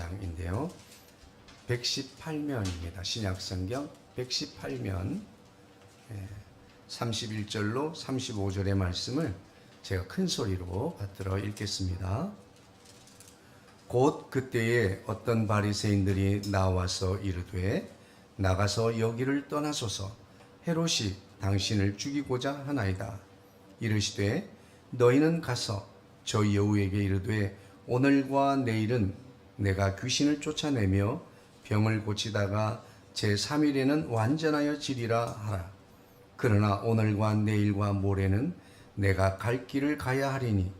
13장인데요. 118면입니다. 신약성경 118면 31절로 35절의 말씀을 제가 큰 소리로 받들어 읽겠습니다. 곧 그때에 어떤 바리새인들이 나와서 이르되 나가서 여기를 떠나소서 헤롯이 당신을 죽이고자 하나이다. 이르시되 너희는 가서 저 여우에게 이르되 오늘과 내일은 내가 귀신을 쫓아내며 병을 고치다가 제3일에는 완전하여 지리라 하라. 그러나 오늘과 내일과 모레는 내가 갈 길을 가야 하리니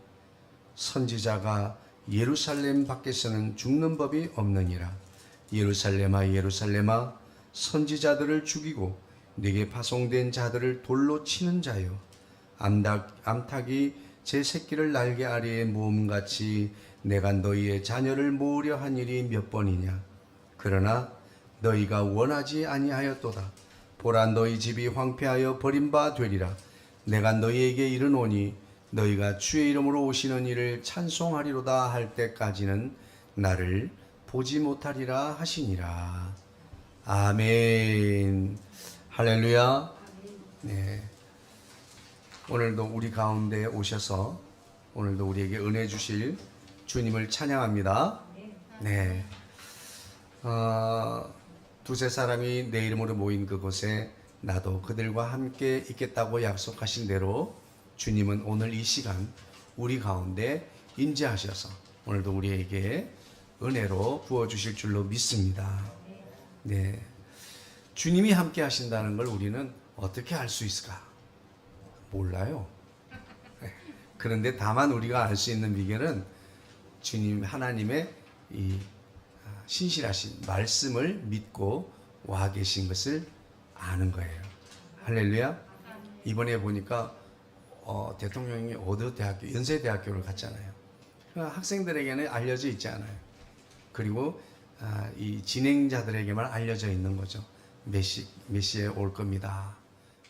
선지자가 예루살렘 밖에서는 죽는 법이 없느니라. 예루살렘아 예루살렘아 선지자들을 죽이고 네게 파송된 자들을 돌로 치는 자여 암탉이 제 새끼를 날개 아래에 모음같이 내가 너희의 자녀를 모으려 한 일이 몇 번이냐. 그러나 너희가 원하지 아니하였도다. 보라 너희 집이 황폐하여 버림바 되리라. 내가 너희에게 이르노니 너희가 주의 이름으로 오시는 이를 찬송하리로다 할 때까지는 나를 보지 못하리라 하시니라. 아멘. 할렐루야. 네. 오늘도 우리 가운데 오셔서 오늘도 우리에게 은혜 주실 주님을 찬양합니다. 네. 두세 사람이 내 이름으로 모인 그곳에 나도 그들과 함께 있겠다고 약속하신 대로 주님은 오늘 이 시간 우리 가운데 임재하셔서 오늘도 우리에게 은혜로 부어주실 줄로 믿습니다. 네. 주님이 함께 하신다는 걸 우리는 어떻게 알 수 있을까? 몰라요. 그런데 다만 우리가 알 수 있는 비결은 주님 하나님의 이 신실하신 말씀을 믿고 와 계신 것을 아는 거예요. 할렐루야. 이번에 보니까 대통령이 어느 대학교, 연세대학교를 갔잖아요. 학생들에게는 알려져 있지 않아요. 그리고 이 진행자들에게만 알려져 있는 거죠. 몇 시에 올 겁니다.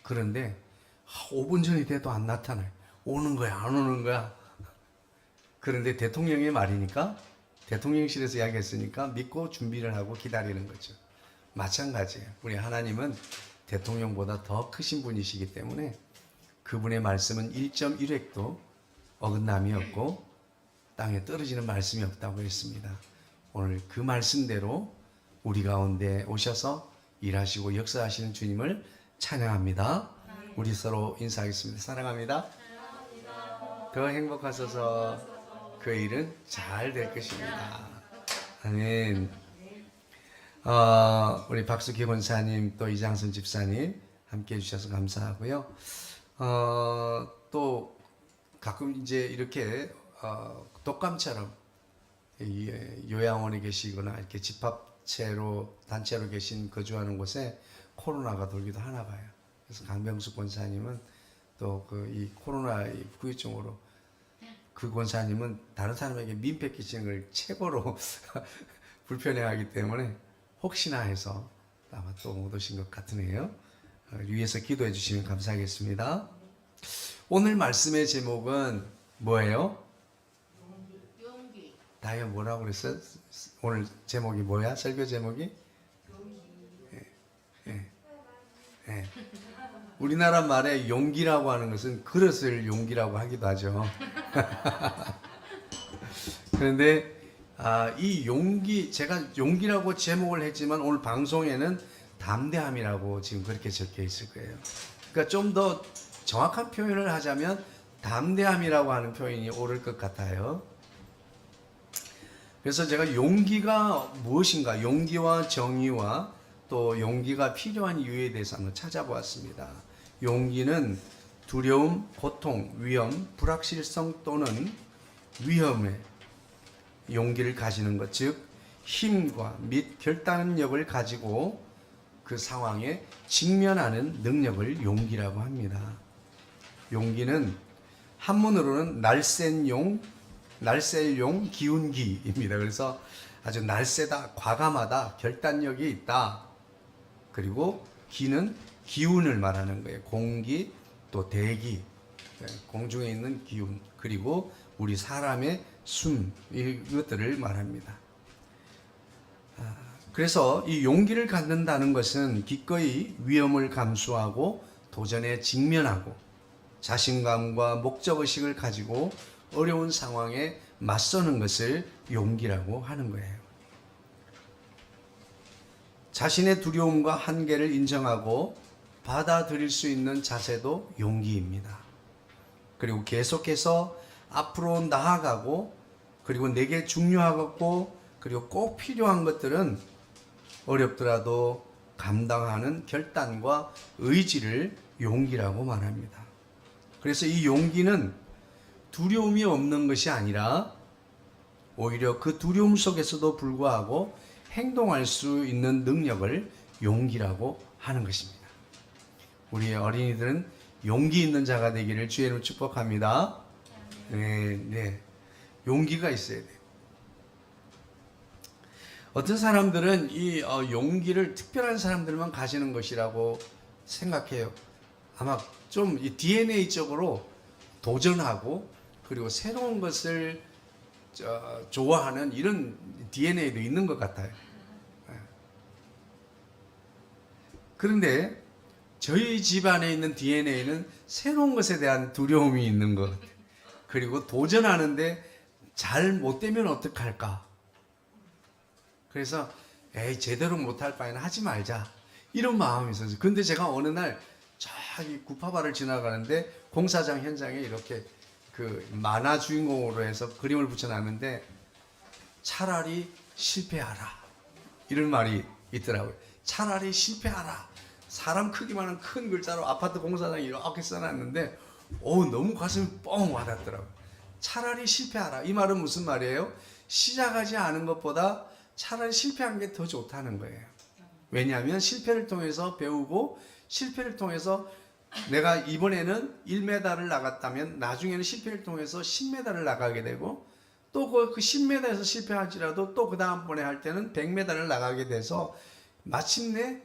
그런데 5분 전이 돼도 안 나타나요. 오는 거야, 안 오는 거야. 그런데 대통령의 말이니까 대통령실에서 이야기했으니까 믿고 준비를 하고 기다리는 거죠. 마찬가지예요. 우리 하나님은 대통령보다 더 크신 분이시기 때문에 그분의 말씀은 1.1획도 어긋남이 없고 땅에 떨어지는 말씀이 없다고 했습니다. 오늘 그 말씀대로 우리 가운데 오셔서 일하시고 역사하시는 주님을 찬양합니다. 우리 서로 인사하겠습니다. 사랑합니다. 더 행복하셔서 그 일은 잘 될 것입니다. 아멘. 우리 박수기 권사님 또 이장순 집사님 함께 해주셔서 감사하고요. 또 가끔 이제 이렇게 독감처럼 요양원에 계시거나 이렇게 집합체로 단체로 계신 거주하는 곳에 코로나가 돌기도 하나 봐요. 그래서 강병숙 권사님은 또 이 코로나 후유증으로 그 권사님은 다른 사람에게 민폐 끼치는 걸 최고로 불편해하기 때문에 혹시나 해서 아마 또 못 오신 것 같으네요. 위에서 기도해 주시면 감사하겠습니다. 오늘 말씀의 제목은 뭐예요? 용기. 다이어 뭐라고 그랬어요? 오늘 제목이 뭐야? 설교 제목이? 예. 우리나라 말에 용기라고 하는 것은 그릇을 용기라고 하기도 하죠. 그런데 이 용기, 제가 용기라고 제목을 했지만 오늘 방송에는 담대함이라고 지금 그렇게 적혀 있을 거예요. 그러니까 좀 더 정확한 표현을 하자면 담대함이라고 하는 표현이 옳을 것 같아요. 그래서 제가 용기가 무엇인가, 용기와 정의와 또 용기가 필요한 이유에 대해서 한번 찾아보았습니다. 용기는 두려움, 고통, 위험, 불확실성 또는 위험에 용기를 가지는 것, 즉 힘과 및 결단력을 가지고 그 상황에 직면하는 능력을 용기라고 합니다. 용기는 한문으로는 날쌘 용, 기운기입니다. 그래서 아주 날쌔다, 과감하다, 결단력이 있다. 그리고 기는 기운을 말하는 거예요. 공기, 또 대기, 공중에 있는 기운, 그리고 우리 사람의 숨, 이것들을 말합니다. 그래서 이 용기를 갖는다는 것은 기꺼이 위험을 감수하고 도전에 직면하고 자신감과 목적의식을 가지고 어려운 상황에 맞서는 것을 용기라고 하는 거예요. 자신의 두려움과 한계를 인정하고 받아들일 수 있는 자세도 용기입니다. 그리고 계속해서 앞으로 나아가고 그리고 내게 중요하고 그리고 꼭 필요한 것들은 어렵더라도 감당하는 결단과 의지를 용기라고 말합니다. 그래서 이 용기는 두려움이 없는 것이 아니라 오히려 그 두려움 속에서도 불구하고 행동할 수 있는 능력을 용기라고 하는 것입니다. 우리 어린이들은 용기 있는 자가 되기를 주의 이름으로 축복합니다. 네. 용기가 있어야 돼요. 어떤 사람들은 이 용기를 특별한 사람들만 가지는 것이라고 생각해요. 아마 좀 이 DNA적으로 도전하고 그리고 새로운 것을 좋아하는 이런 DNA도 있는 것 같아요. 그런데 저희 집안에 있는 DNA는 새로운 것에 대한 두려움이 있는 것, 그리고 도전하는데 잘 못되면 어떡할까? 그래서 제대로 못할 바에는 하지 말자 이런 마음이 있었어요. 근데 제가 어느 날 저기 구파바를 지나가는데 공사장 현장에 이렇게 그 만화 주인공으로 해서 그림을 붙여놨는데 차라리 실패하라 이런 말이 있더라고요. 차라리 실패하라. 사람 크기만한 큰 글자로 아파트 공사장에 이렇게 써놨는데 너무 가슴이 뻥 와닿더라고요. 차라리 실패하라. 이 말은 무슨 말이에요? 시작하지 않은 것보다 차라리 실패한 게 더 좋다는 거예요. 왜냐하면 실패를 통해서 배우고 실패를 통해서 내가 이번에는 1m를 나갔다면 나중에는 실패를 통해서 10m를 나가게 되고 또 그 10m에서 실패할지라도 또 그 다음번에 할 때는 100m를 나가게 돼서 마침내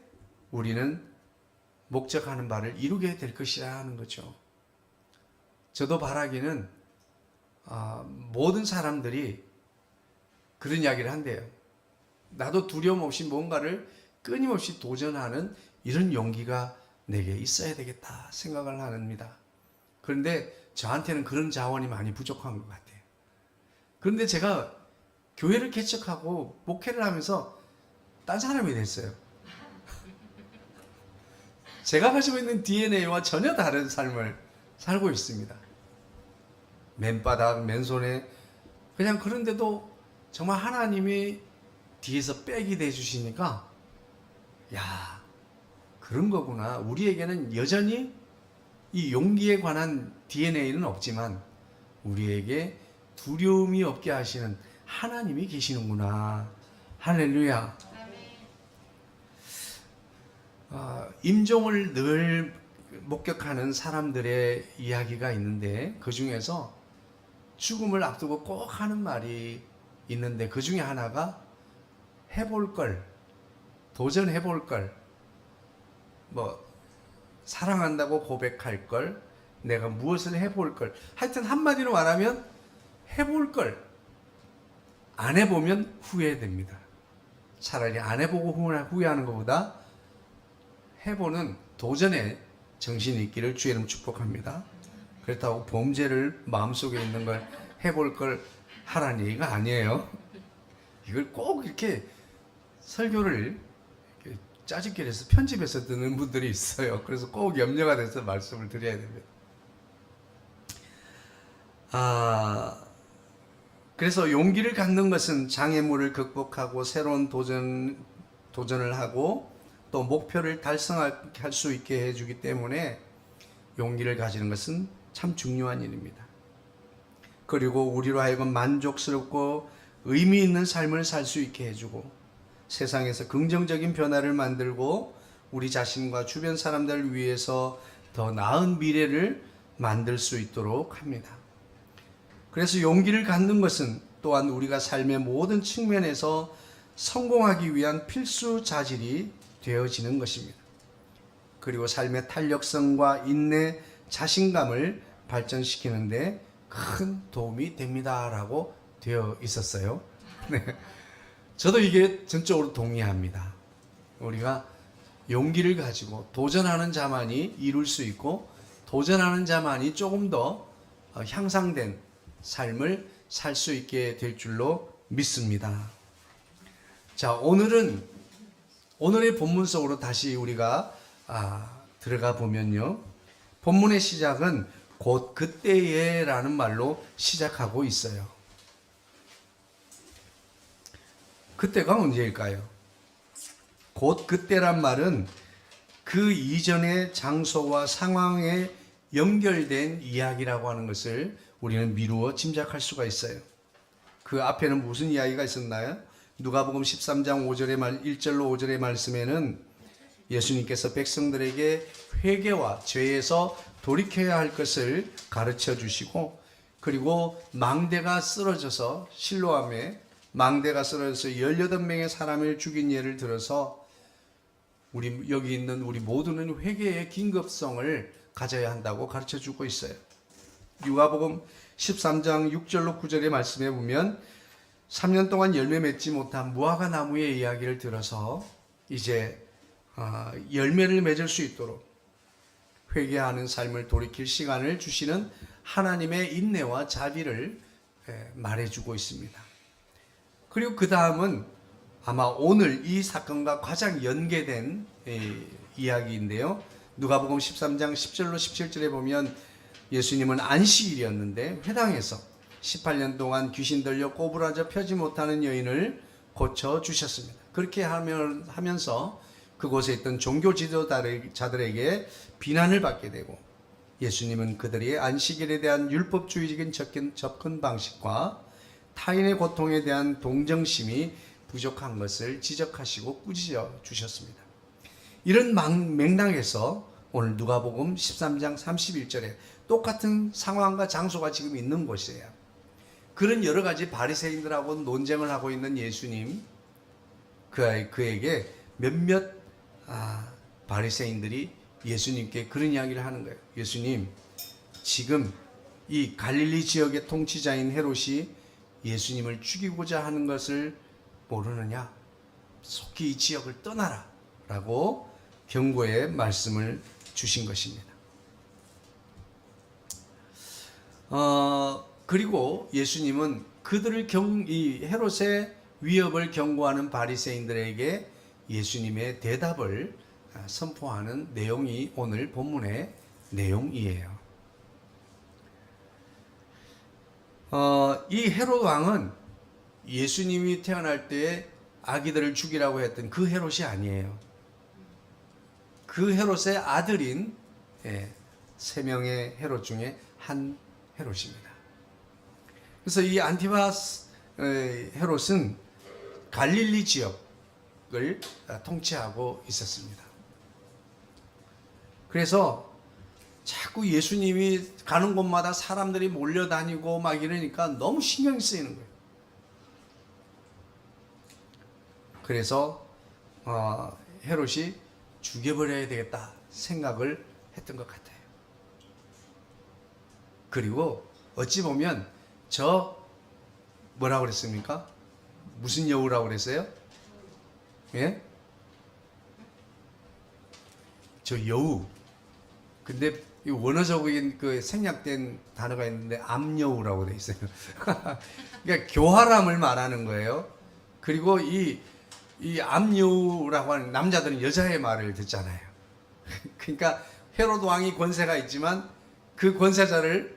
우리는 목적하는 바를 이루게 될 것이라는 거죠. 저도 바라기는 모든 사람들이 그런 이야기를 한대요. 나도 두려움 없이 뭔가를 끊임없이 도전하는 이런 용기가 내게 있어야 되겠다 생각을 합니다. 그런데 저한테는 그런 자원이 많이 부족한 것 같아요. 그런데 제가 교회를 개척하고 목회를 하면서 딴 사람이 됐어요. 제가 가지고 있는 DNA와 전혀 다른 삶을 살고 있습니다. 맨바닥, 맨손에 그냥 그런데도 정말 하나님이 뒤에서 백이 돼주시니까 야 그런 거구나. 우리에게는 여전히 이 용기에 관한 DNA는 없지만 우리에게 두려움이 없게 하시는 하나님이 계시는구나. 할렐루야. 임종을 늘 목격하는 사람들의 이야기가 있는데 그 중에서 죽음을 앞두고 꼭 하는 말이 있는데 그 중에 하나가 해볼 걸, 도전해볼 걸, 사랑한다고 고백할 걸, 내가 무엇을 해볼 걸. 하여튼 한마디로 말하면 해볼 걸. 안 해보면 후회됩니다. 차라리 안 해보고 후회하는 것보다 해보는 도전에 정신이 있기를 주의 이름으로 축복합니다. 그렇다고 범죄를 마음속에 있는 걸 해볼 걸 하라는 얘기가 아니에요. 이걸 꼭 이렇게 설교를 짜집기를 해서 편집해서 듣는 분들이 있어요. 그래서 꼭 염려가 돼서 말씀을 드려야 됩니다. 그래서 용기를 갖는 것은 장애물을 극복하고 새로운 도전을 하고 또 목표를 달성할 수 있게 해주기 때문에 용기를 가지는 것은 참 중요한 일입니다. 그리고 우리로 하여금 만족스럽고 의미 있는 삶을 살 수 있게 해주고 세상에서 긍정적인 변화를 만들고 우리 자신과 주변 사람들을 위해서 더 나은 미래를 만들 수 있도록 합니다. 그래서 용기를 갖는 것은 또한 우리가 삶의 모든 측면에서 성공하기 위한 필수 자질이 되어지는 것입니다. 그리고 삶의 탄력성과 인내, 자신감을 발전시키는데 큰 도움이 됩니다라고 되어 있었어요. 네. 저도 이게 전적으로 동의합니다. 우리가 용기를 가지고 도전하는 자만이 이룰 수 있고 도전하는 자만이 조금 더 향상된 삶을 살 수 있게 될 줄로 믿습니다. 자, 오늘의 본문 속으로 다시 우리가 들어가 보면요. 본문의 시작은 곧 그때에라는 말로 시작하고 있어요. 그때가 언제일까요? 곧 그때란 말은 그 이전의 장소와 상황에 연결된 이야기라고 하는 것을 우리는 미루어 짐작할 수가 있어요. 그 앞에는 무슨 이야기가 있었나요? 누가복음 13장 1절로 5절의 말씀에는 예수님께서 백성들에게 회개와 죄에서 돌이켜야 할 것을 가르쳐 주시고, 그리고 망대가 쓰러져서 실로암에 망대가 쓰러져서 18명의 사람을 죽인 예를 들어서 우리 여기 있는 우리 모두는 회개의 긴급성을 가져야 한다고 가르쳐 주고 있어요. 누가복음 13장 6절로 9절의 말씀에 보면 3년 동안 열매 맺지 못한 무화과 나무의 이야기를 들어서 이제 열매를 맺을 수 있도록 회개하는 삶을 돌이킬 시간을 주시는 하나님의 인내와 자비를 말해주고 있습니다. 그리고 그 다음은 아마 오늘 이 사건과 가장 연계된 이야기인데요. 누가복음 13장 10절로 17절에 보면 예수님은 안식일이었는데 회당에서 18년 동안 귀신 들려 꼬부라져 펴지 못하는 여인을 고쳐 주셨습니다. 그렇게 하면서 그곳에 있던 종교 지도자들에게 비난을 받게 되고, 예수님은 그들이 안식일에 대한 율법주의적인 접근 방식과 타인의 고통에 대한 동정심이 부족한 것을 지적하시고 꾸짖어 주셨습니다. 이런 맥락에서 오늘 누가복음 13장 31절에 똑같은 상황과 장소가 지금 있는 곳이에요. 그런 여러 가지 바리새인들하고 논쟁을 하고 있는 예수님, 그에게 몇몇 바리새인들이 예수님께 그런 이야기를 하는 거예요. 예수님, 지금 이 갈릴리 지역의 통치자인 헤롯이 예수님을 죽이고자 하는 것을 모르느냐? 속히 이 지역을 떠나라 라고 경고의 말씀을 주신 것입니다. 그리고 예수님은 그들을 이 헤롯의 위협을 경고하는 바리새인들에게 예수님의 대답을 선포하는 내용이 오늘 본문의 내용이에요. 이 헤롯 왕은 예수님이 태어날 때 아기들을 죽이라고 했던 그 헤롯이 아니에요. 그 헤롯의 아들인 3명의 헤롯 중에 한 헤롯입니다. 그래서 이 안티바스 헤롯은 갈릴리 지역을 통치하고 있었습니다. 그래서 자꾸 예수님이 가는 곳마다 사람들이 몰려다니고 막 이러니까 너무 신경이 쓰이는 거예요. 그래서 헤롯이 죽여버려야 되겠다 생각을 했던 것 같아요. 그리고 어찌 보면 뭐라고 그랬습니까? 무슨 여우라고 그랬어요? 예? 저 여우. 근데 이 원어적인 그 생략된 단어가 있는데 암여우라고 돼 있어요. 그러니까 교활함을 말하는 거예요. 그리고 이 암여우라고 하는, 남자들은 여자의 말을 듣잖아요. 그러니까 헤롯 왕이 권세가 있지만 그 권세자를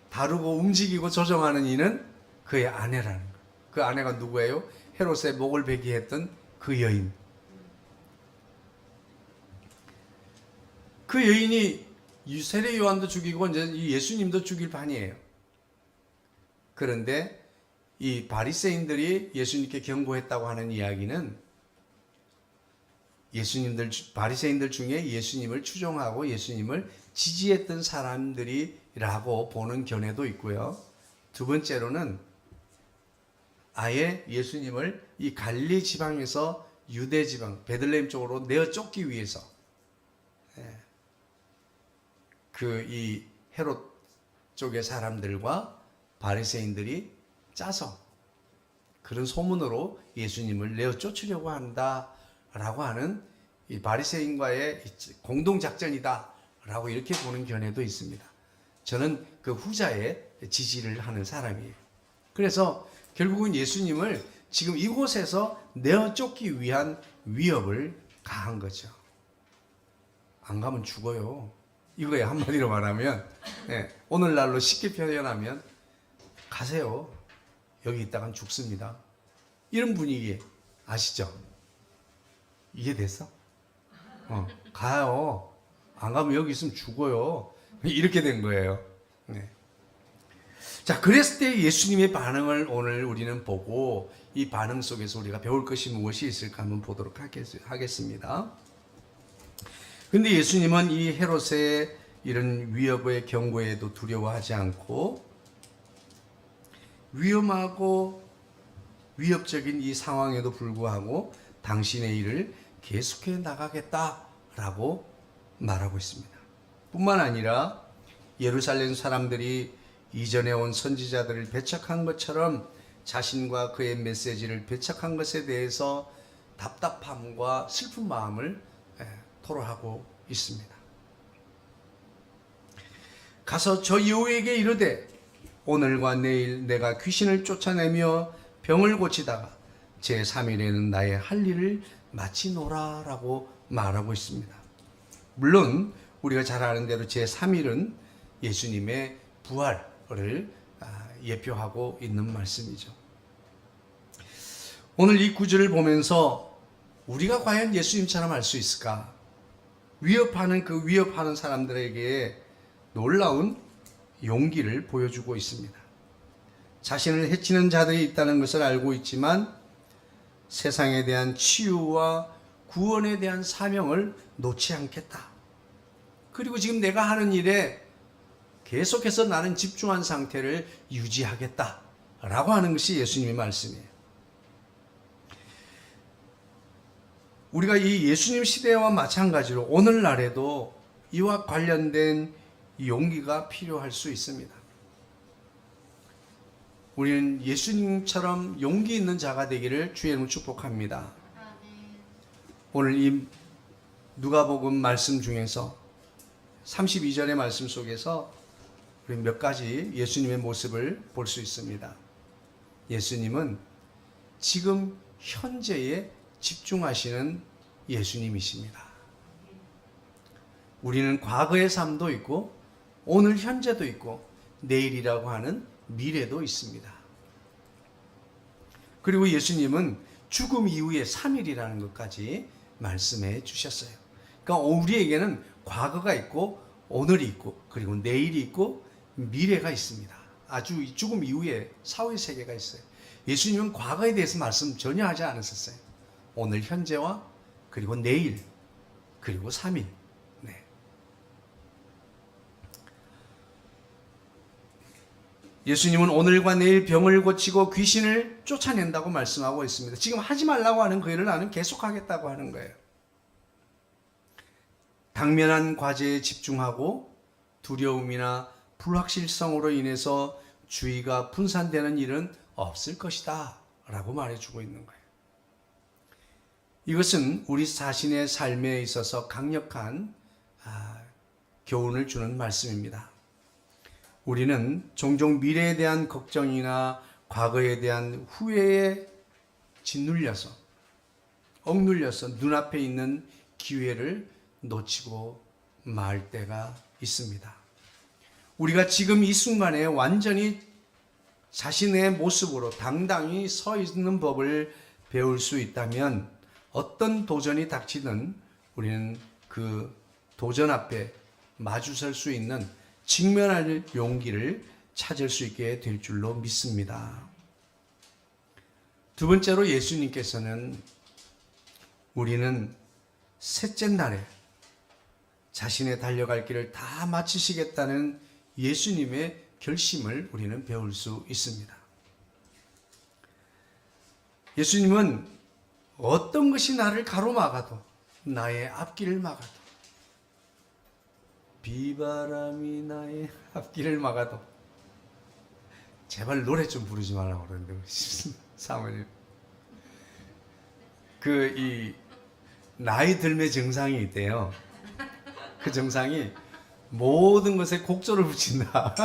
다루고 움직이고 조정하는 이는 그의 아내라는 거예요. 그 아내가 누구예요? 헤롯의 목을 베게 했던 그 여인. 그 여인이 세례 요한도 죽이고 이제 예수님도 죽일 판이에요. 그런데 이 바리새인들이 예수님께 경고했다고 하는 이야기는 바리새인들 중에 예수님을 추종하고 예수님을 지지했던 사람들이라고 보는 견해도 있고요. 두 번째로는 아예 예수님을 이 갈릴리 지방에서 유대 지방 베들레헴 쪽으로 내어 쫓기 위해서 이 헤롯 쪽의 사람들과 바리새인들이 짜서 그런 소문으로 예수님을 내어 쫓으려고 한다라고 하는 이 바리새인과의 공동 작전이다라고 이렇게 보는 견해도 있습니다. 저는 그 후자에 지지를 하는 사람이에요. 그래서 결국은 예수님을 지금 이곳에서 내어 쫓기 위한 위협을 가한 거죠. 안 가면 죽어요. 이거에 한마디로 말하면, 오늘날로 쉽게 표현하면 가세요. 여기 있다간 죽습니다. 이런 분위기 아시죠? 이해됐어? 가요. 안 가면 여기 있으면 죽어요. 이렇게 된 거예요. 네. 자, 그랬을 때 예수님의 반응을 오늘 우리는 보고 이 반응 속에서 우리가 배울 것이 무엇이 있을까 한번 보도록 하겠습니다. 근데 예수님은 이 헤롯의 이런 위협의 경고에도 두려워하지 않고 위험하고 위협적인 이 상황에도 불구하고 당신의 일을 계속해 나가겠다라고 말하고 있습니다. 뿐만 아니라 예루살렘 사람들이 이전에 온 선지자들을 배척한 것처럼 자신과 그의 메시지를 배척한 것에 대해서 답답함과 슬픈 마음을 토로하고 있습니다. 가서 저 여우에게 이르되 오늘과 내일 내가 귀신을 쫓아내며 병을 고치다가 제3일에는 나의 할 일을 마치노라라고 말하고 있습니다. 물론 우리가 잘 아는 대로 제3일은 예수님의 부활을 예표하고 있는 말씀이죠. 오늘 이 구절을 보면서 우리가 과연 예수님처럼 할 수 있을까? 위협하는 사람들에게 놀라운 용기를 보여주고 있습니다. 자신을 해치는 자들이 있다는 것을 알고 있지만 세상에 대한 치유와 구원에 대한 사명을 놓지 않겠다. 그리고 지금 내가 하는 일에 계속해서 나는 집중한 상태를 유지하겠다 라고 하는 것이 예수님의 말씀이에요. 우리가 이 예수님 시대와 마찬가지로 오늘날에도 이와 관련된 용기가 필요할 수 있습니다. 우리는 예수님처럼 용기 있는 자가 되기를 주의 이름으로 축복합니다. 오늘 이 누가복음 말씀 중에서 32절의 말씀 속에서 우리 몇 가지 예수님의 모습을 볼 수 있습니다. 예수님은 지금 현재에 집중하시는 예수님이십니다. 우리는 과거의 삶도 있고 오늘 현재도 있고 내일이라고 하는 미래도 있습니다. 그리고 예수님은 죽음 이후의 3일이라는 것까지 말씀해 주셨어요. 그러니까 우리에게는 과거가 있고 오늘이 있고 그리고 내일이 있고 미래가 있습니다. 아주 죽음 이후에 사후의 세계가 있어요. 예수님은 과거에 대해서 말씀 전혀 하지 않으셨어요. 오늘 현재와 그리고 내일 그리고 3일. 네. 예수님은 오늘과 내일 병을 고치고 귀신을 쫓아낸다고 말씀하고 있습니다. 지금 하지 말라고 하는 그 일을 나는 계속하겠다고 하는 거예요. 당면한 과제에 집중하고 두려움이나 불확실성으로 인해서 주의가 분산되는 일은 없을 것이다 라고 말해주고 있는 거예요. 이것은 우리 자신의 삶에 있어서 강력한 교훈을 주는 말씀입니다. 우리는 종종 미래에 대한 걱정이나 과거에 대한 후회에 억눌려서 눈앞에 있는 기회를 놓치고 말 때가 있습니다. 우리가 지금 이 순간에 완전히 자신의 모습으로 당당히 서 있는 법을 배울 수 있다면 어떤 도전이 닥치든 우리는 그 도전 앞에 마주설 수 있는 직면할 용기를 찾을 수 있게 될 줄로 믿습니다. 두 번째로 예수님께서는 우리는 셋째 날에 자신의 달려갈 길을 다 마치시겠다는 예수님의 결심을 우리는 배울 수 있습니다. 예수님은 어떤 것이 나를 가로막아도 나의 앞길을 막아도 비바람이 나의 앞길을 막아도 제발 노래 좀 부르지 말라고 그러는데 사모님. 이 나이 들매 증상이 있대요. 그 증상이 모든 것에 곡조를 붙인다.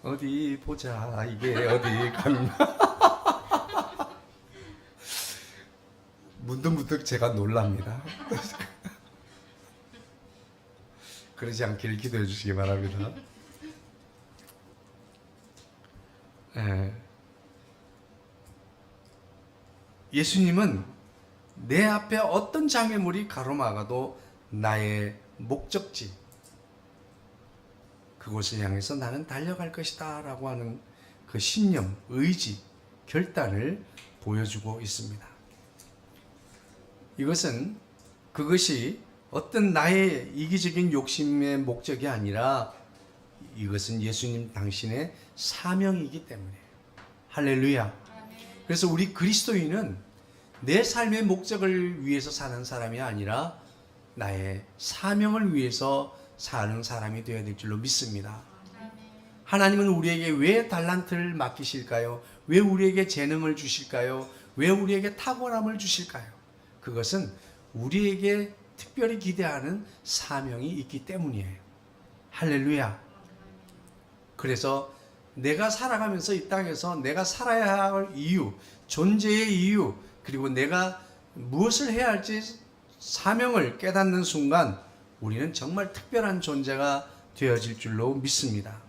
어디 보자. 이게 어디 갔나. 문득문득 제가 놀랍니다. 그러지 않기를 기도해 주시기 바랍니다. 예수님은 내 앞에 어떤 장애물이 가로막아도 나의 목적지, 그곳을 향해서 나는 달려갈 것이다 라고 하는 그 신념, 의지, 결단을 보여주고 있습니다. 그것이 어떤 나의 이기적인 욕심의 목적이 아니라 이것은 예수님 당신의 사명이기 때문에. 할렐루야. 그래서 우리 그리스도인은 내 삶의 목적을 위해서 사는 사람이 아니라 나의 사명을 위해서 사는 사람이 되어야 될 줄로 믿습니다. 하나님은 우리에게 왜 달란트를 맡기실까요? 왜 우리에게 재능을 주실까요? 왜 우리에게 탁월함을 주실까요? 그것은 우리에게 특별히 기대하는 사명이 있기 때문이에요. 할렐루야. 그래서 내가 살아가면서 이 땅에서 내가 살아야 할 이유, 존재의 이유, 그리고 내가 무엇을 해야 할지 사명을 깨닫는 순간 우리는 정말 특별한 존재가 되어질 줄로 믿습니다.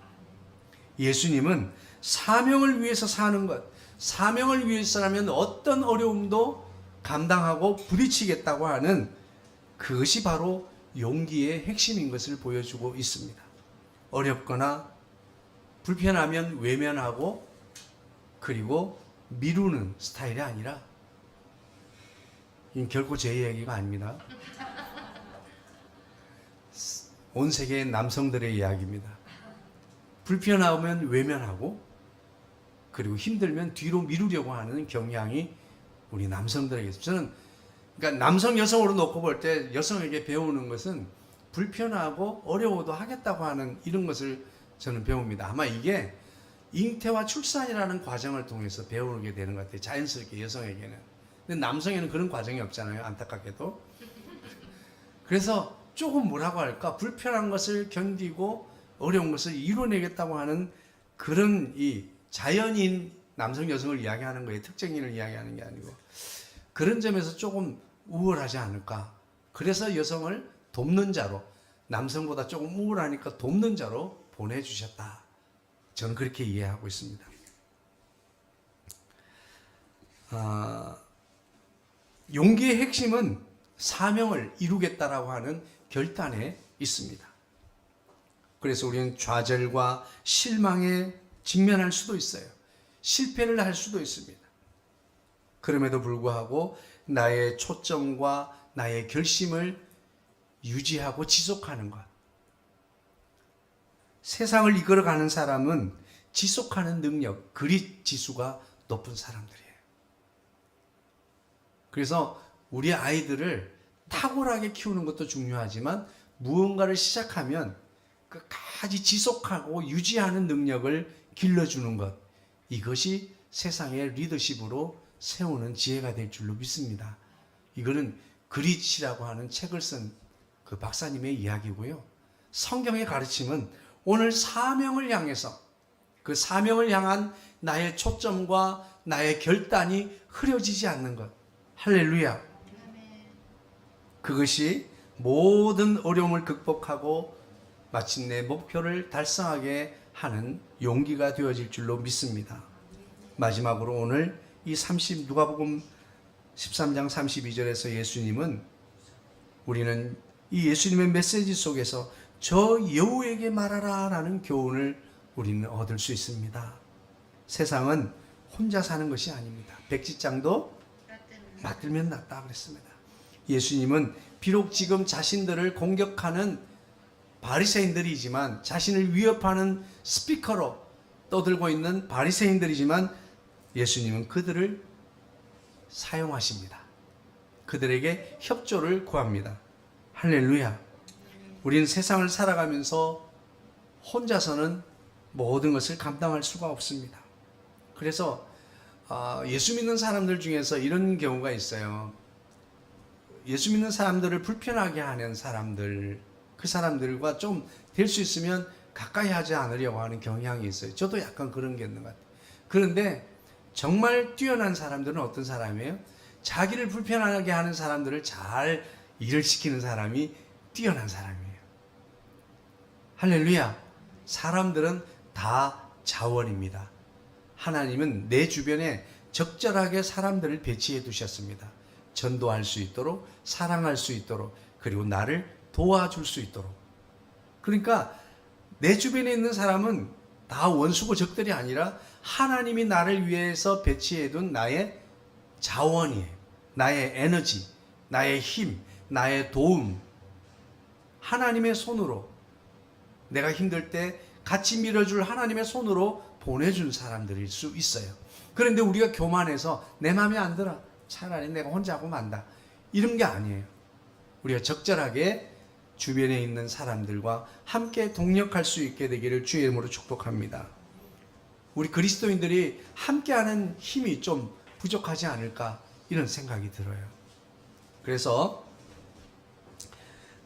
예수님은 사명을 위해서 사는 것, 사명을 위해서라면 어떤 어려움도 감당하고 부딪히겠다고 하는 그것이 바로 용기의 핵심인 것을 보여주고 있습니다. 어렵거나 불편하면 외면하고 그리고 미루는 스타일이 아니라, 이건 결코 제 이야기가 아닙니다. 온 세계의 남성들의 이야기입니다. 불편하면 외면하고 그리고 힘들면 뒤로 미루려고 하는 경향이 우리 남성들에게 있습니다. 저는 그러니까 남성 여성으로 놓고 볼 때 여성에게 배우는 것은 불편하고 어려워도 하겠다고 하는 이런 것을 저는 배웁니다. 아마 이게 잉태와 출산이라는 과정을 통해서 배우게 되는 것 같아요. 자연스럽게 여성에게는. 근데 남성에는 그런 과정이 없잖아요. 안타깝게도. 그래서 조금 뭐라고 할까? 불편한 것을 견디고 어려운 것을 이뤄내겠다고 하는 그런 이 자연인 남성 여성을 이야기하는 거예요. 특정인을 이야기하는 게 아니고. 그런 점에서 조금 우월하지 않을까. 그래서 여성을 돕는 자로, 남성보다 조금 우월하니까 돕는 자로 보내주셨다. 저는 그렇게 이해하고 있습니다. 용기의 핵심은 사명을 이루겠다라고 하는 결단에 있습니다. 그래서 우리는 좌절과 실망에 직면할 수도 있어요. 실패를 할 수도 있습니다. 그럼에도 불구하고 나의 초점과 나의 결심을 유지하고 지속하는 것. 세상을 이끌어가는 사람은 지속하는 능력, 그릿 지수가 높은 사람들이에요. 그래서 우리 아이들을 탁월하게 키우는 것도 중요하지만 무언가를 시작하면 끝까지 지속하고 유지하는 능력을 길러주는 것, 이것이 세상의 리더십으로 세우는 지혜가 될 줄로 믿습니다. 이거는 그릿이라고 하는 책을 쓴 그 박사님의 이야기고요. 성경의 가르침은 오늘 사명을 향해서, 그 사명을 향한 나의 초점과 나의 결단이 흐려지지 않는 것. 할렐루야. 그것이 모든 어려움을 극복하고 마침내 목표를 달성하게 하는 용기가 되어질 줄로 믿습니다. 마지막으로 오늘 이 누가복음 13장 32절에서 예수님은, 우리는 이 예수님의 메시지 속에서 저 여우에게 말하라 라는 교훈을 우리는 얻을 수 있습니다. 세상은 혼자 사는 것이 아닙니다. 백지장도 맞들면 낫다 그랬습니다. 예수님은 비록 지금 자신들을 공격하는 바리새인들이지만, 자신을 위협하는 스피커로 떠들고 있는 바리새인들이지만, 예수님은 그들을 사용하십니다. 그들에게 협조를 구합니다. 할렐루야. 우리는 세상을 살아가면서 혼자서는 모든 것을 감당할 수가 없습니다. 그래서 예수 믿는 사람들 중에서 이런 경우가 있어요. 예수 믿는 사람들을 불편하게 하는 사람들, 그 사람들과 좀 될 수 있으면 가까이 하지 않으려고 하는 경향이 있어요. 저도 약간 그런 게 있는 것 같아요. 그런데 정말 뛰어난 사람들은 어떤 사람이에요? 자기를 불편하게 하는 사람들을 잘 일을 시키는 사람이 뛰어난 사람이에요. 할렐루야. 사람들은 다 자원입니다. 하나님은 내 주변에 적절하게 사람들을 배치해 두셨습니다. 전도할 수 있도록, 사랑할 수 있도록, 그리고 나를 도와줄 수 있도록. 그러니까 내 주변에 있는 사람은 다 원수고 적들이 아니라 하나님이 나를 위해서 배치해 둔 나의 자원이에요. 나의 에너지, 나의 힘, 나의 도움. 하나님의 손으로, 내가 힘들 때 같이 밀어줄 하나님의 손으로 보내준 사람들일 수 있어요. 그런데 우리가 교만해서 내 마음에 안 들어, 차라리 내가 혼자 하고 만다, 이런 게 아니에요. 우리가 적절하게 주변에 있는 사람들과 함께 동력할 수 있게 되기를 주의 이름으로 축복합니다. 우리 그리스도인들이 함께하는 힘이 좀 부족하지 않을까, 이런 생각이 들어요. 그래서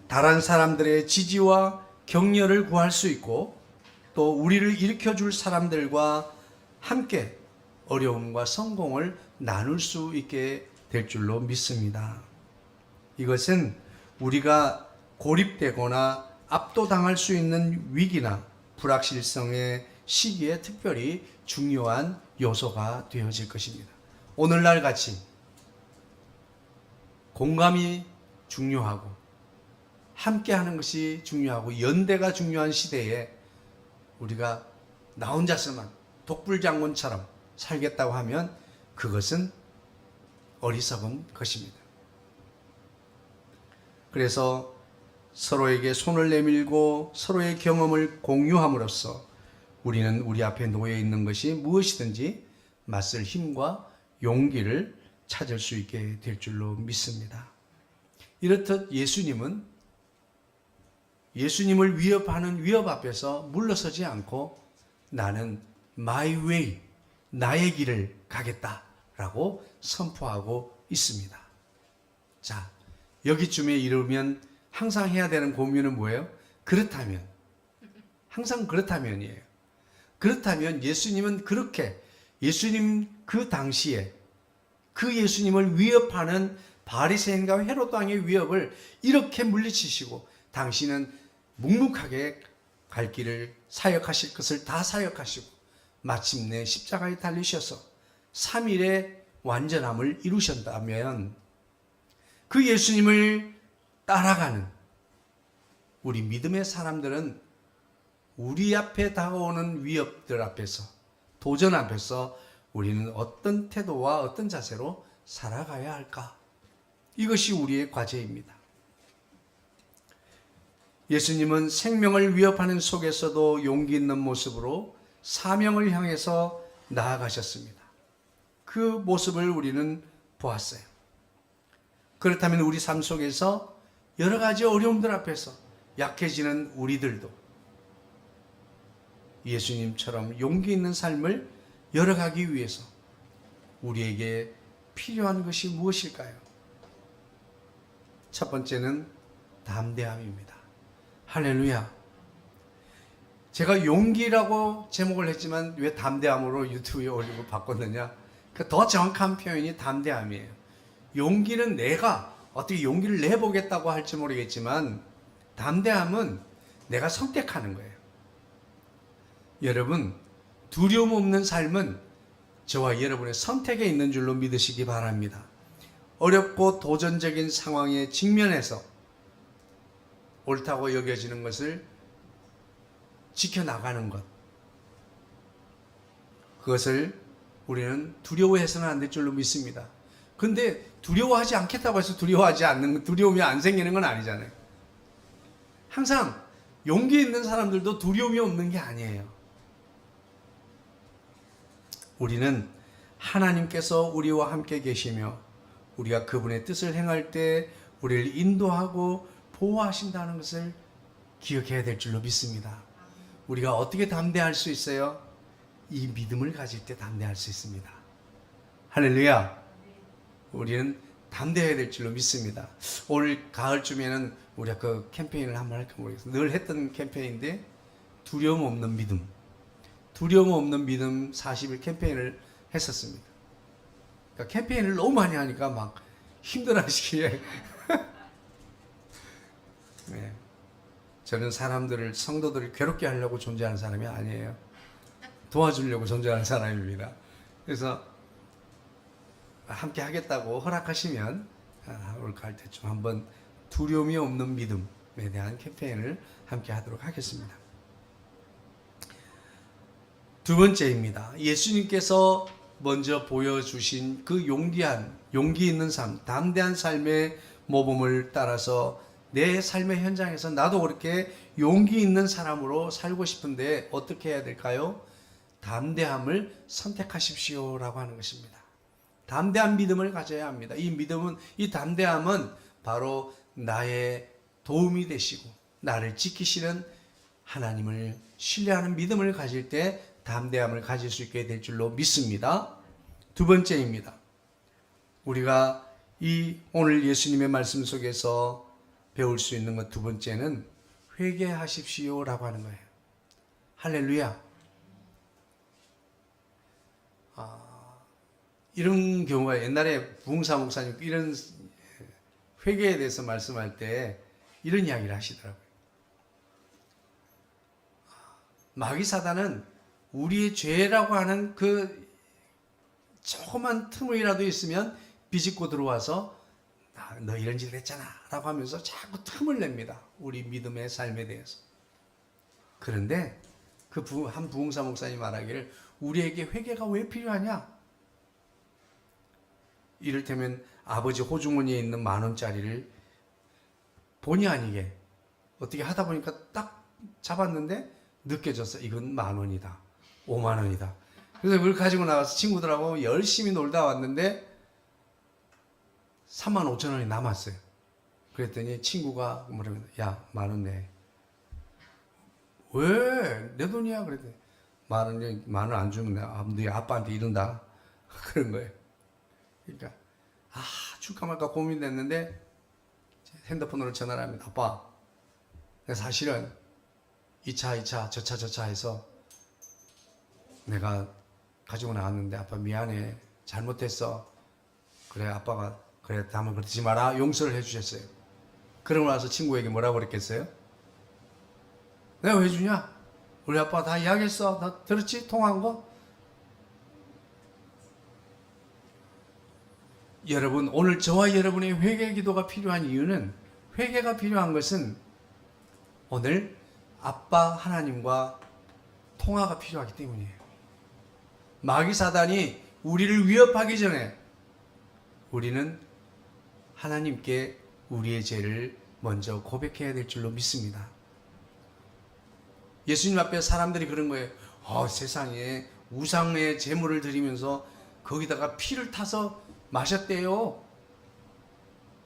다른 사람들의 지지와 격려를 구할 수 있고, 또 우리를 일으켜줄 사람들과 함께 어려움과 성공을 나눌 수 있게 될 줄로 믿습니다. 이것은 우리가 고립되거나 압도당할 수 있는 위기나 불확실성의 시기에 특별히 중요한 요소가 되어질 것입니다. 오늘날 같이 공감이 중요하고 함께하는 것이 중요하고 연대가 중요한 시대에 우리가 나 혼자서만 독불장군처럼 살겠다고 하면 그것은 어리석은 것입니다. 그래서 서로에게 손을 내밀고 서로의 경험을 공유함으로써 우리는 우리 앞에 놓여 있는 것이 무엇이든지 맞설 힘과 용기를 찾을 수 있게 될 줄로 믿습니다. 이렇듯 예수님을 위협하는 위협 앞에서 물러서지 않고 나는 my way, 나의 길을 가겠다라고 선포하고 있습니다. 자, 여기쯤에 이르면 항상 해야 되는 고민은 뭐예요? 그렇다면, 항상 그렇다면이에요. 그렇다면 예수님은 그렇게, 예수님 그 당시에 그 예수님을 위협하는 바리새인과 헤롯 왕의 위협을 이렇게 물리치시고 당신은 묵묵하게 갈 길을 사역하실 것을 다 사역하시고 마침내 십자가에 달리셔서 3일의 완전함을 이루셨다면 그 예수님을 따라가는 우리 믿음의 사람들은 우리 앞에 다가오는 위협들 앞에서, 도전 앞에서 우리는 어떤 태도와 어떤 자세로 살아가야 할까? 이것이 우리의 과제입니다. 예수님은 생명을 위협하는 속에서도 용기 있는 모습으로 사명을 향해서 나아가셨습니다. 그 모습을 우리는 보았어요. 그렇다면 우리 삶 속에서 여러 가지 어려움들 앞에서 약해지는 우리들도 예수님처럼 용기 있는 삶을 열어가기 위해서 우리에게 필요한 것이 무엇일까요? 첫 번째는 담대함입니다. 할렐루야. 제가 용기라고 제목을 했지만 왜 담대함으로 유튜브에 올리고 바꿨느냐? 더 정확한 표현이 담대함이에요. 용기는 내가 어떻게 용기를 내보겠다고 할지 모르겠지만 담대함은 내가 선택하는 거예요. 여러분, 두려움 없는 삶은 저와 여러분의 선택에 있는 줄로 믿으시기 바랍니다. 어렵고 도전적인 상황에 직면해서 옳다고 여겨지는 것을 지켜나가는 것, 그것을 우리는 두려워해서는 안 될 줄로 믿습니다. 근데 두려워하지 않겠다고 해서 두려움이 안 생기는 건 아니잖아요. 항상 용기 있는 사람들도 두려움이 없는 게 아니에요. 우리는 하나님께서 우리와 함께 계시며 우리가 그분의 뜻을 행할 때 우리를 인도하고 보호하신다는 것을 기억해야 될 줄로 믿습니다. 우리가 어떻게 담대할 수 있어요? 이 믿음을 가질 때 담대할 수 있습니다. 할렐루야. 우리는 담대해야 될 줄로 믿습니다. 올 가을쯤에는 우리가 그 캠페인을 한번 할까 모르겠어요. 늘 했던 캠페인인데 두려움 없는 믿음. 두려움 없는 믿음 40일 캠페인을 했었습니다. 그러니까 캠페인을 너무 많이 하니까 막 힘들어하시기에 네. 저는 사람들을 성도들을 괴롭게 하려고 존재하는 사람이 아니에요. 도와주려고 존재하는 사람입니다. 그래서 함께 하겠다고 허락하시면 올 가을 때쯤 한번 두려움이 없는 믿음에 대한 캠페인을 함께 하도록 하겠습니다. 두 번째입니다. 예수님께서 먼저 보여주신 그 용기 있는 삶, 담대한 삶의 모범을 따라서 내 삶의 현장에서 나도 그렇게 용기 있는 사람으로 살고 싶은데 어떻게 해야 될까요? 담대함을 선택하십시오라고 하는 것입니다. 담대한 믿음을 가져야 합니다. 이 담대함은 바로 나의 도움이 되시고 나를 지키시는 하나님을 신뢰하는 믿음을 가질 때 담대함을 가질 수 있게 될 줄로 믿습니다. 두 번째입니다. 우리가 오늘 예수님의 말씀 속에서 배울 수 있는 것 두 번째는 회개하십시오라고 하는 거예요. 할렐루야. 이런 경우가 옛날에 부흥사 목사님 이런 회개에 대해서 말씀할 때 이런 이야기를 하시더라고요. 마귀 사단은 우리의 죄라고 하는 그 조그만 틈이라도 있으면 비집고 들어와서 너 이런 짓을 했잖아 라고 하면서 자꾸 틈을 냅니다. 우리 믿음의 삶에 대해서. 그런데 한 부흥사 목사님 말하기를 우리에게 회개가 왜 필요하냐? 이를테면 아버지 호주머니에 있는 10,000원짜리를 본의 아니게 어떻게 하다 보니까 딱 잡았는데 느껴졌어. 이건 10,000원이다. 50,000원이다. 그래서 그걸 가지고 나가서 친구들하고 열심히 놀다 왔는데 35,000원이 남았어요. 그랬더니 친구가 뭐라면 야 10,000원 내. 왜? 내 돈이야. 그랬더니 10,000원 안 주면 네 아빠한테 이른다. 그런 거예요. 그러니까 줄까 말까 고민됐는데 핸드폰으로 전화를 합니다. 아빠, 내가 사실은 이 차 저 차 해서 내가 가지고 나왔는데 아빠 미안해. 잘못했어. 그래 아빠가 그래 다음에 그러지 마라. 용서를 해주셨어요. 그러고 나서 친구에게 뭐라고 그랬겠어요? 내가 왜 주냐? 우리 아빠 다 이야기했어. 다 들었지? 통화한 거? 여러분, 오늘 저와 여러분의 회개 기도가 필요한 이유는, 회개가 필요한 것은 오늘 아빠 하나님과 통화가 필요하기 때문이에요. 마귀 사단이 우리를 위협하기 전에 우리는 하나님께 우리의 죄를 먼저 고백해야 될 줄로 믿습니다. 예수님 앞에 사람들이 그런 거예요. 세상에 우상의 제물을 드리면서 거기다가 피를 타서 마셨대요.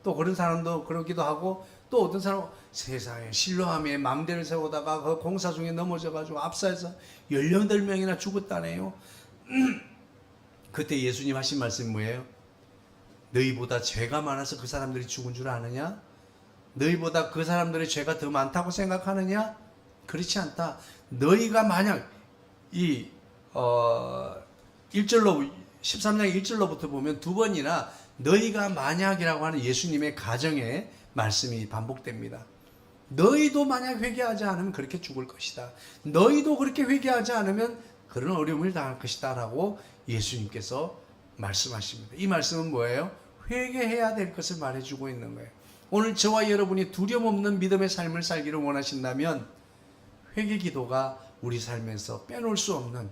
또 그런 사람도 그러기도 하고, 또 어떤 사람은 세상에 실로암에 망대를 세우다가 그 공사 중에 넘어져가지고 압사해서 18명이나 죽었다네요. 그때 예수님 하신 말씀이 뭐예요? 너희보다 죄가 많아서 그 사람들이 죽은 줄 아느냐? 너희보다 그 사람들의 죄가 더 많다고 생각하느냐? 그렇지 않다. 너희가 만약 13장 1절로부터 보면 두 번이나 너희가 만약이라고 하는 예수님의 가정의 말씀이 반복됩니다. 너희도 만약 회개하지 않으면 그렇게 죽을 것이다. 너희도 그렇게 회개하지 않으면 그런 어려움을 당할 것이다 라고 예수님께서 말씀하십니다. 이 말씀은 뭐예요? 회개해야 될 것을 말해주고 있는 거예요. 오늘 저와 여러분이 두려움 없는 믿음의 삶을 살기를 원하신다면 회개 기도가 우리 삶에서 빼놓을 수 없는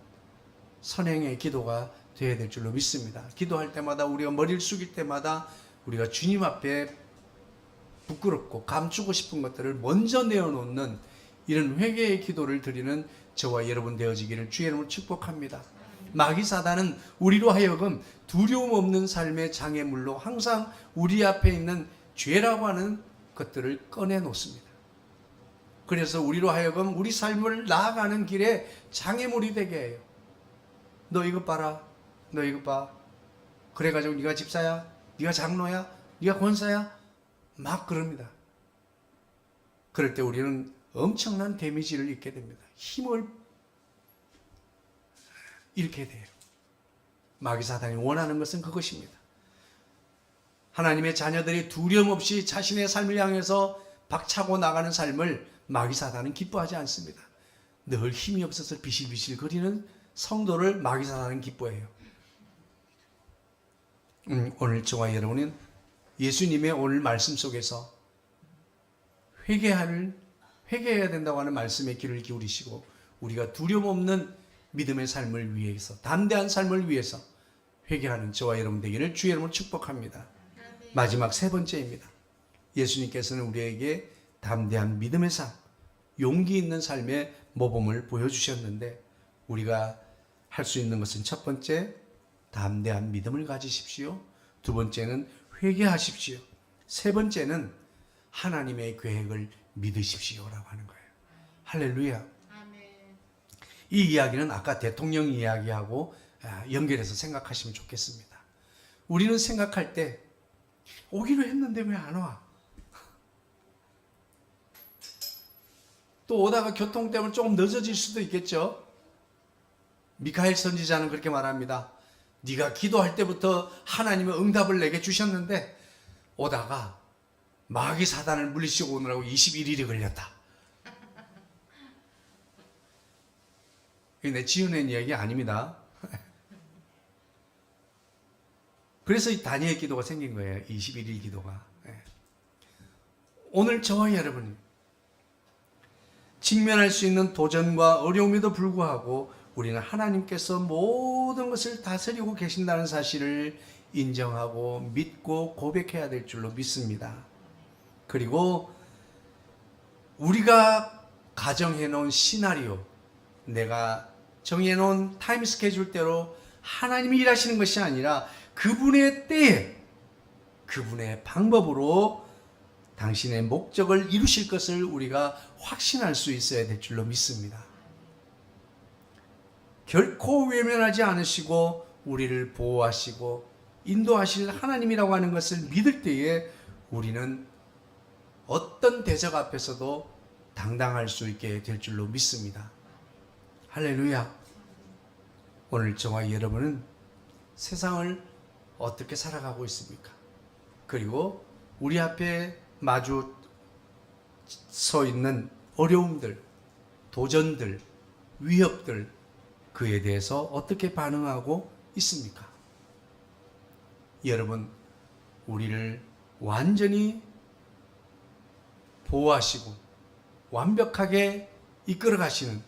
선행의 기도가 되어야 될 줄로 믿습니다. 기도할 때마다, 우리가 머리를 숙일 때마다 우리가 주님 앞에 부끄럽고 감추고 싶은 것들을 먼저 내어놓는 이런 회개의 기도를 드리는 저와 여러분 되어지기를 주의 이름으로 축복합니다. 마귀 사단은 우리로 하여금 두려움 없는 삶의 장애물로 항상 우리 앞에 있는 죄라고 하는 것들을 꺼내놓습니다. 그래서 우리로 하여금 우리 삶을 나아가는 길에 장애물이 되게 해요. 너 이것 봐라. 너 이것 봐. 그래가지고 네가 집사야, 네가 장로야, 네가 권사야 막 그럽니다. 그럴 때 우리는 엄청난 데미지를 입게 됩니다. 힘을 잃게 돼요. 마귀 사단이 원하는 것은 그것입니다. 하나님의 자녀들이 두려움 없이 자신의 삶을 향해서 박차고 나가는 삶을 마귀 사단은 기뻐하지 않습니다. 늘 힘이 없어서 비실비실 거리는 성도를 마귀 사단은 기뻐해요. 오늘 저와 여러분은 예수님의 오늘 말씀 속에서 회개해야 된다고 하는 말씀에 귀를 기울이시고 우리가 두려움 없는 믿음의 삶을 위해서, 담대한 삶을 위해서 회개하는 저와 여러분 되기를 주의 이름으로 축복합니다. 마지막 세 번째입니다. 예수님께서는 우리에게 담대한 믿음의 삶, 용기 있는 삶의 모범을 보여주셨는데 우리가 할 수 있는 것은 첫 번째, 담대한 믿음을 가지십시오. 두 번째는 회개하십시오. 세 번째는 하나님의 계획을 믿으십시오라고 하는 거예요. 할렐루야. 이 이야기는 아까 대통령 이야기하고 연결해서 생각하시면 좋겠습니다. 우리는 생각할 때 오기로 했는데 왜 안 와? 또 오다가 교통 때문에 조금 늦어질 수도 있겠죠. 미카엘 선지자는 그렇게 말합니다. 네가 기도할 때부터 하나님의 응답을 내게 주셨는데 오다가 마귀 사단을 물리치고 오느라고 21일이 걸렸다. 이게 내 지어낸 이야기 아닙니다. 그래서 이 다니엘 기도가 생긴 거예요. 21일 기도가. 오늘 저와 여러분이 직면할 수 있는 도전과 어려움에도 불구하고 우리는 하나님께서 모든 것을 다스리고 계신다는 사실을 인정하고 믿고 고백해야 될 줄로 믿습니다. 그리고 우리가 가정해 놓은 시나리오, 내가 정해 놓은 타임 스케줄대로 하나님이 일하시는 것이 아니라 그분의 때에, 그분의 방법으로 당신의 목적을 이루실 것을 우리가 확신할 수 있어야 될 줄로 믿습니다. 결코 외면하지 않으시고 우리를 보호하시고 인도하실 하나님이라고 하는 것을 믿을 때에 우리는 어떤 대적 앞에서도 당당할 수 있게 될 줄로 믿습니다. 할렐루야. 오늘 저와 여러분은 세상을 어떻게 살아가고 있습니까? 그리고 우리 앞에 마주 서 있는 어려움들, 도전들, 위협들, 그에 대해서 어떻게 반응하고 있습니까? 여러분, 우리를 완전히 보호하시고 완벽하게 이끌어 가시는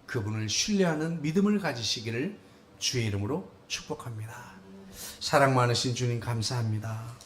그분을 신뢰하는 믿음을 가지시기를 주의 이름으로 축복합니다. 사랑 많으신 주님 감사합니다.